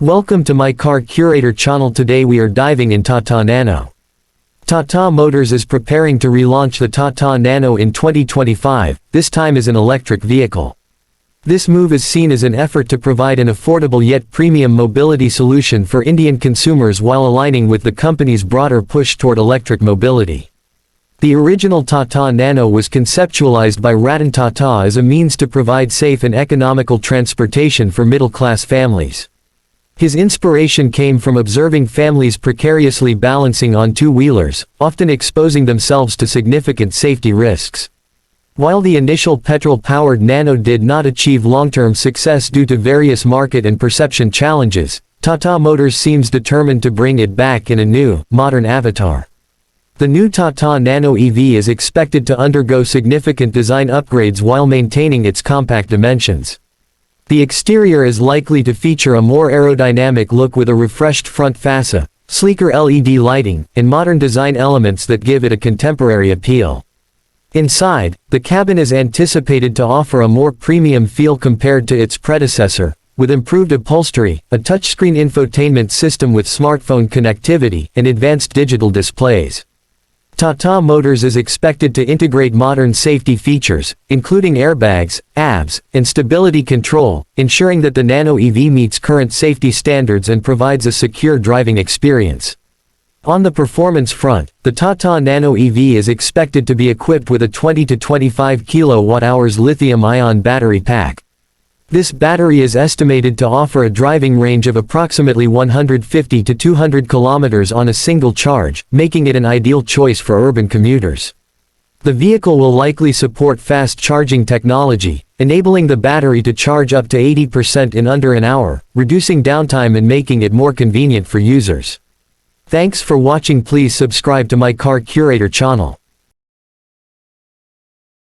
Welcome to my Car Curator channel. Today we are diving in Tata Nano. Tata Motors is preparing to relaunch the Tata Nano in 2025, this time as an electric vehicle. This move is seen as an effort to provide an affordable yet premium mobility solution for Indian consumers while aligning with the company's broader push toward electric mobility. The original Tata Nano was conceptualized by Ratan Tata as a means to provide safe and economical transportation for middle-class families. His inspiration came from observing families precariously balancing on two-wheelers, often exposing themselves to significant safety risks. While the initial petrol-powered Nano did not achieve long-term success due to various market and perception challenges, Tata Motors seems determined to bring it back in a new, modern avatar. The new Tata Nano EV is expected to undergo significant design upgrades while maintaining its compact dimensions. The exterior is likely to feature a more aerodynamic look with a refreshed front fascia, sleeker LED lighting, and modern design elements that give it a contemporary appeal. Inside, the cabin is anticipated to offer a more premium feel compared to its predecessor, with improved upholstery, a touchscreen infotainment system with smartphone connectivity, and advanced digital displays. Tata Motors is expected to integrate modern safety features, including airbags, ABS, and stability control, ensuring that the Nano EV meets current safety standards and provides a secure driving experience. On the performance front, the Tata Nano EV is expected to be equipped with a 20 to 25 kWh lithium-ion battery pack. This battery is estimated to offer a driving range of approximately 150 to 200 kilometers on a single charge, making it an ideal choice for urban commuters. The vehicle will likely support fast charging technology, enabling the battery to charge up to 80% in under an hour, reducing downtime and making it more convenient for users. Thanks for watching. Please subscribe to my Car Curator channel.